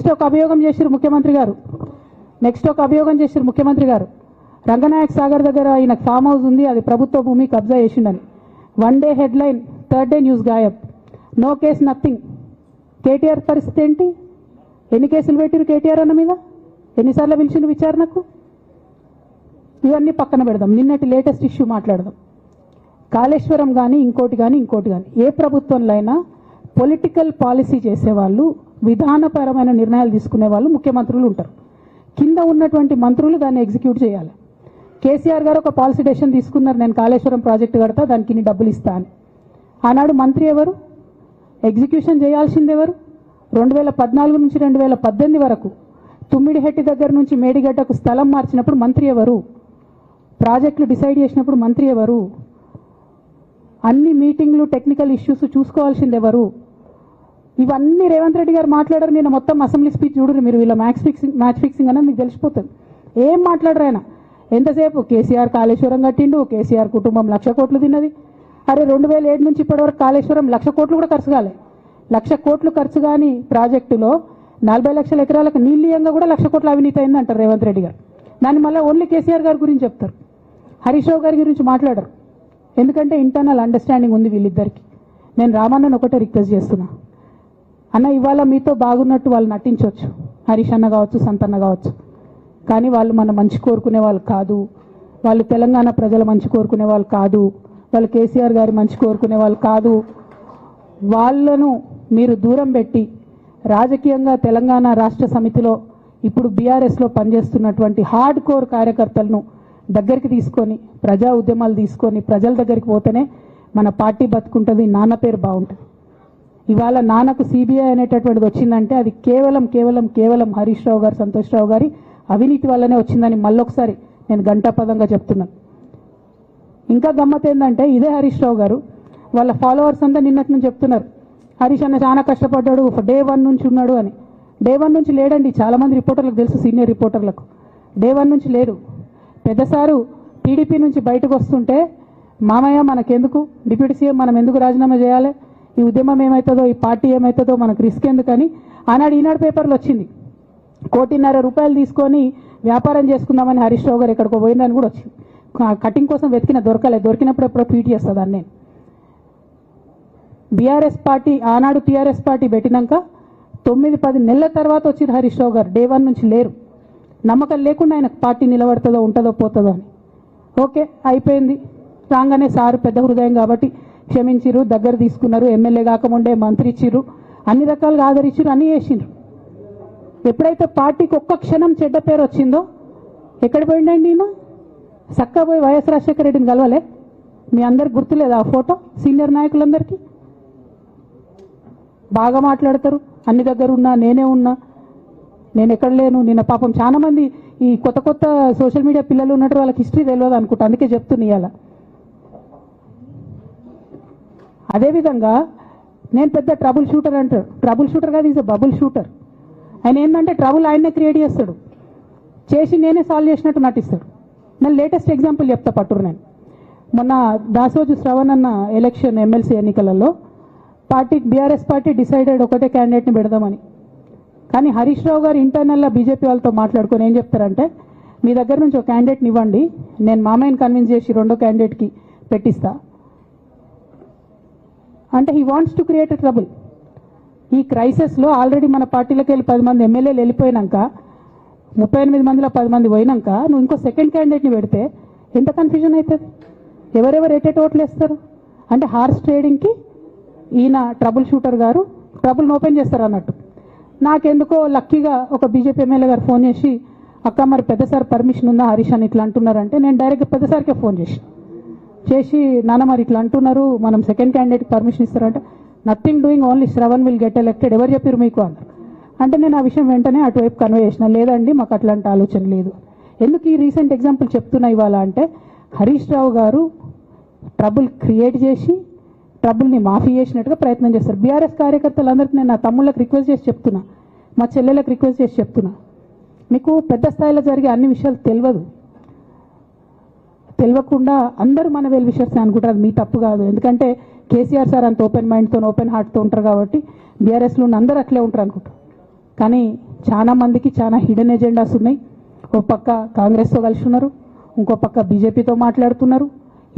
Next ఒక అభియోగం చేశారు ముఖ్యమంత్రి గారు రంగనాయక్ సాగర్ దగ్గర ఈయన ఫామ్ హౌస్ ఉంది, అది ప్రభుత్వ భూమి, కబ్జా చేసిండని. 1 day headline, 3rd day news గాయబ్. No case, nothing. కేటీఆర్ పరిస్థితి ఏంటి? ఎన్ని కేసులు పెట్టిరు కేటీఆర్ అన్న మీద? ఎన్నిసార్లు పిలిచిండు విచారణకు? ఇవన్నీ పక్కన పెడదాం. నిన్నటి లేటెస్ట్ ఇష్యూ మాట్లాడదాం. కాళేశ్వరం కానీ ఇంకోటి కానీ ఏ ప్రభుత్వంలో అయినా పొలిటికల్ పాలసీ చేసేవాళ్ళు, విధానపరమైన నిర్ణయాలు తీసుకునే వాళ్ళు ముఖ్యమంత్రులు ఉంటారు. కింద ఉన్నటువంటి మంత్రులు దాన్ని ఎగ్జిక్యూట్ చేయాలి. కేసీఆర్ గారు ఒక పాలసీ డెసిషన్ తీసుకున్నారు, నేను కాళేశ్వరం ప్రాజెక్టు కడతా, దానికి ఇన్ని డబ్బులు ఇస్తా అని. ఆనాడు మంత్రి ఎవరు? ఎగ్జిక్యూషన్ చేయాల్సింది ఎవరు? 2014 నుంచి 2018 వరకు తుమ్మిడిహెట్టి దగ్గర నుంచి మేడిగడ్డకు స్థలం మార్చినప్పుడు మంత్రి ఎవరు? ప్రాజెక్టులు డిసైడ్ చేసినప్పుడు మంత్రి ఎవరు? అన్ని మీటింగ్లు, టెక్నికల్ ఇష్యూస్ చూసుకోవాల్సింది ఎవరు? ఇవన్నీ రేవంత్ రెడ్డి గారు మాట్లాడారు. నేను మొత్తం అసెంబ్లీ స్పీచ్ చూడరు మీరు, వీళ్ళ మ్యాచ్ ఫిక్సింగ్ అనేది మీకు తెలిసిపోతుంది. ఏం మాట్లాడరు ఆయన. ఎంతసేపు కేసీఆర్ కాళేశ్వరం కట్టిండు, కేసీఆర్ కుటుంబం 1,00,000 కోట్లు తిన్నది. అరే 2007 నుంచి ఇప్పటివరకు కాళేశ్వరం 1,00,000 కోట్లు కూడా ఖర్చు కాలే. 1,00,000 కోట్లు ఖర్చు కాని ప్రాజెక్టులో 40 లక్షల ఎకరాలకు నీళ్ళీయంగా కూడా 1,00,000 కోట్ల అవినీతి అయింది అంటారు రేవంత్ రెడ్డి గారు. దాన్ని మళ్ళీ ఓన్లీ కేసీఆర్ గారి గురించి చెప్తారు, హరీష్ రావు గారి గురించి మాట్లాడరు. ఎందుకంటే ఇంటర్నల్ అండర్స్టాండింగ్ ఉంది వీళ్ళిద్దరికి. నేను రామన్నను ఒకటే రిక్వెస్ట్ చేస్తున్నా, అన్న ఇవాళ మీతో బాగున్నట్టు వాళ్ళు నటించవచ్చు, హరీష్ అన్న కావచ్చు, సంతన్న కావచ్చు, కానీ వాళ్ళు మన మంచి కోరుకునే వాళ్ళు కాదు, వాళ్ళు తెలంగాణ ప్రజల మంచి కోరుకునే వాళ్ళు కాదు, వాళ్ళు కేసీఆర్ గారి మంచి కోరుకునే వాళ్ళు కాదు. వాళ్ళను మీరు దూరం పెట్టి రాజకీయంగా తెలంగాణ రాష్ట్ర సమితిలో ఇప్పుడు బీఆర్ఎస్లో పనిచేస్తున్నటువంటి హార్డ్ కోర్ కార్యకర్తలను దగ్గరికి తీసుకొని, ప్రజా ఉద్యమాలు తీసుకొని ప్రజల దగ్గరికి పోతేనే మన పార్టీ బతుకుంటుంది, నాన్న పేరు బాగుంటుంది. ఇవాళ నాన్నకు సిబిఐ అనేటటువంటిది వచ్చిందంటే అది కేవలం హరీష్ రావు గారు, సంతోష్ రావు గారి అవినీతి వల్లనే వచ్చిందని మళ్ళొకసారి నేను గంటాపదంగా చెప్తున్నాను. ఇంకా గమ్మత్ ఏంటంటే ఇదే హరీష్ రావు గారు వాళ్ళ ఫాలోవర్స్ అంతా నిన్నటి నుంచి చెప్తున్నారు, హరీష్ అన్న చాలా కష్టపడ్డాడు, డే 1 నుంచి ఉన్నాడు అని. డే 1 నుంచి లేడండి. చాలామంది రిపోర్టర్లకు తెలుసు, సీనియర్ రిపోర్టర్లకు డే 1 నుంచి లేడు. పెద్దసారు టీడీపీ నుంచి బయటకు వస్తుంటే, మామయ్య మనకెందుకు, డిప్యూటీ సీఎం మనం ఎందుకు రాజీనామా చేయాలి, ఈ ఉద్యమం ఏమవుతుందో, ఈ పార్టీ ఏమవుతుందో మనకు రిస్క్ ఎందుకని ఆనాడు ఈనాడు పేపర్లో వచ్చింది. 1,50,00,000 రూపాయలు తీసుకొని వ్యాపారం చేసుకుందామని హరీష్ రావు గారు ఎక్కడికో పోయిందని కూడా వచ్చింది. కటింగ్ కోసం దొరికినప్పుడు ఎప్పుడో ట్వీట్ చేస్తుందని నేను. బీఆర్ఎస్ పార్టీ ఆనాడు టీఆర్ఎస్ పార్టీ పెట్టినాక 9-10 నెలల తర్వాత వచ్చింది హరీష్ రావు గారు. డే 1 నుంచి లేరు. నమ్మకం లేకుండా ఆయన పార్టీ నిలబడుతుందో ఉంటుందో పోతుందో అని. ఓకే అయిపోయింది. రాగానే సారు పెద్ద హృదయం కాబట్టి క్షమించిరు, దగ్గర తీసుకున్నారు, ఎమ్మెల్యే కాకముందే మంత్రి ఇచ్చిర్రు, అన్ని రకాలుగా ఆదరించారు, అన్నీ చేసిండ్రు. ఎప్పుడైతే పార్టీకి ఒక్క క్షణం చెడ్డ పేరు వచ్చిందో ఎక్కడ పోయిండండి ఈయన? చక్కగా పోయి వైఎస్ రాజశేఖర రెడ్డిని కలవలే? మీ అందరికి గుర్తులేదు ఆ ఫోటో? సీనియర్ నాయకులందరికీ బాగా మాట్లాడతారు, అన్ని దగ్గర ఉన్నా, నేనే ఉన్నా, నేను ఎక్కడ లేను. నిన్న పాపం చాలా మంది ఈ కొత్త సోషల్ మీడియా పిల్లలు ఉన్నట్టు వాళ్ళకి హిస్టరీ తెలియదు అనుకుంటా, అందుకే చెప్తున్నా ఇవాళ. అదేవిధంగా నేను పెద్ద ట్రబుల్ షూటర్ అంటారు. ట్రబుల్ షూటర్ కాదు, ఈజ్ బబుల్ షూటర్. ఆయన ఏంటంటే ట్రబుల్ ఆయన్నే క్రియేట్ చేస్తాడు, చేసి నేనే సాల్వ్ చేసినట్టు నటిస్తాడు. నేను లేటెస్ట్ ఎగ్జాంపుల్ చెప్తా పట్టురు. నేను మొన్న దాసోజు శ్రవణ్ అన్న ఎలక్షన్ ఎమ్మెల్సీ ఎన్నికలలో బీఆర్ఎస్ పార్టీ డిసైడెడ్ ఒకటే క్యాండిడేట్ని పెడదామని. కానీ హరీష్ రావు గారు ఇంటర్నల్గా బీజేపీ వాళ్ళతో మాట్లాడుకొని ఏం చెప్తారంటే, మీ దగ్గర నుంచి ఒక క్యాండిడేట్ని ఇవ్వండి, నేను మామయ్యని కన్విన్స్ చేసి 2వ క్యాండిడేట్కి పెట్టిస్తా అంటే he wants to create a trouble. ఈ క్రైసిస్లో ఆల్రెడీ మన పార్టీలోకి వెళ్ళి 10 మంది ఎమ్మెల్యేలు వెళ్ళిపోయినాక, 38 మందిలో 10 మంది పోయినాక నువ్వు ఇంకో సెకండ్ క్యాండిడేట్ని పెడితే ఎంత కన్ఫ్యూజన్ అవుతుంది? ఎవరెవరు ఎటెట్ ఓట్లు వేస్తారు? అంటే హార్స్ ట్రేడింగ్కి ఈయన ట్రబుల్ షూటర్ గారు ట్రబుల్ని ఓపెన్ చేస్తారు అన్నట్టు. నాకెందుకో లక్కీగా ఒక బీజేపీ ఎమ్మెల్యే గారు ఫోన్ చేసి, అక్క మరి పెద్దసారి పర్మిషన్ ఉందా హరీష్ అని ఇట్లా అంటున్నారంటే, నేను డైరెక్ట్గా పెద్దసారికే ఫోన్ చేసి నాన్న మరి ఇట్లా అంటున్నారు, మనం సెకండ్ క్యాండిడేట్కి పర్మిషన్ ఇస్తారంటే, nothing doing, only Shravan will get elected, ఎవరు చెప్పారు మీకు అన్నారు. అంటే నేను ఆ విషయం వెంటనే అటువైపు కన్వే చేసిన, లేదండి మాకు అట్లాంటి ఆలోచన లేదు. ఎందుకు ఈ రీసెంట్ ఎగ్జాంపుల్ చెప్తున్నా ఇవాళ అంటే, హరీష్ రావు గారు ట్రబుల్ క్రియేట్ చేసి ట్రబుల్ని మాఫీ చేసినట్టుగా ప్రయత్నం చేస్తారు. బీఆర్ఎస్ కార్యకర్తలందరికీ నేను నా తమ్ముళ్ళకి రిక్వెస్ట్ చేసి చెప్తున్నా, మా చెల్లెలకు రిక్వెస్ట్ చేసి చెప్తున్నా, మీకు పెద్ద స్థాయిలో జరిగే అన్ని విషయాలు తెలియకుండా అందరూ మన వెల్ విషర్స్ అనుకుంటారు. అది మీ తప్పు కాదు. ఎందుకంటే కేసీఆర్ సార్ అంత ఓపెన్ మైండ్తో ఓపెన్ హార్ట్తో ఉంటారు కాబట్టి బీఆర్ఎస్లో ఉన్న అందరూ అట్లే ఉంటారు అనుకుంటారు. కానీ చాలా మందికి చాలా హిడెన్ ఎజెండాస్ ఉన్నాయి. ఒక పక్క కాంగ్రెస్తో కలిసి ఉన్నారు, ఇంకో పక్క బీజేపీతో మాట్లాడుతున్నారు,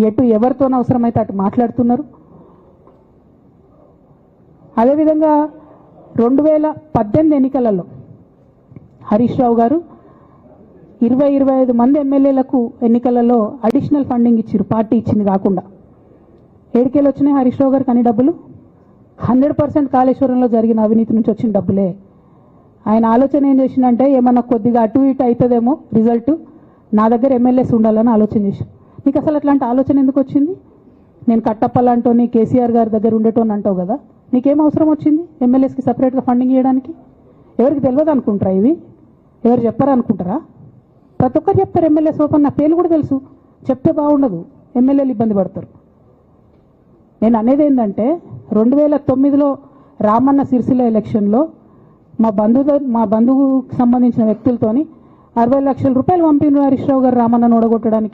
ఎటు ఎవరితో అవసరమైతే అటు మాట్లాడుతున్నారు. అదేవిధంగా 2018 ఎన్నికలలో హరీష్ రావు గారు 25 మంది ఎమ్మెల్యేలకు ఎన్నికలలో అడిషనల్ ఫండింగ్ ఇచ్చారు, పార్టీ ఇచ్చింది కాకుండా. ఏడికేలు వచ్చినాయి హరీష్ రావు గారికి అన్ని డబ్బులు? 100% కాళేశ్వరంలో జరిగిన అవినీతి నుంచి వచ్చిన డబ్బులే. ఆయన ఆలోచన ఏం చేసిందంటే ఏమన్నా కొద్దిగా అటు ఇటు అవుతుందేమో రిజల్ట్, నా దగ్గర ఎమ్మెల్యేస్ ఉండాలని ఆలోచన చేశాను. నీకు అసలు అట్లాంటి ఆలోచన ఎందుకు వచ్చింది? నేను కట్టప్పలాంటోని కేసీఆర్ గారి దగ్గర ఉండేటోని అంటావు కదా, నీకేం అవసరం వచ్చింది ఎమ్మెల్యేస్కి సపరేట్గా ఫండింగ్ ఇవ్వడానికి? ఎవరికి తెలియదు అనుకుంటారా? ఇది ఎవరు చెప్పారు అనుకుంటారా? ప్రతి ఒక్కరు చెప్తారు ఎమ్మెల్యేస్ ఓపెన్, నా పేర్లు కూడా తెలుసు, చెప్తే బాగుండదు, ఎమ్మెల్యేలు ఇబ్బంది పడతారు. నేను అనేది ఏంటంటే 2009లో రామన్న సిరిసిల్ల ఎలక్షన్లో మా బంధువుకు సంబంధించిన వ్యక్తులతోని 60 లక్షల రూపాయలు పంపిన హరీష్ రావు గారు రామన్నను ఓడగొట్టడానికి.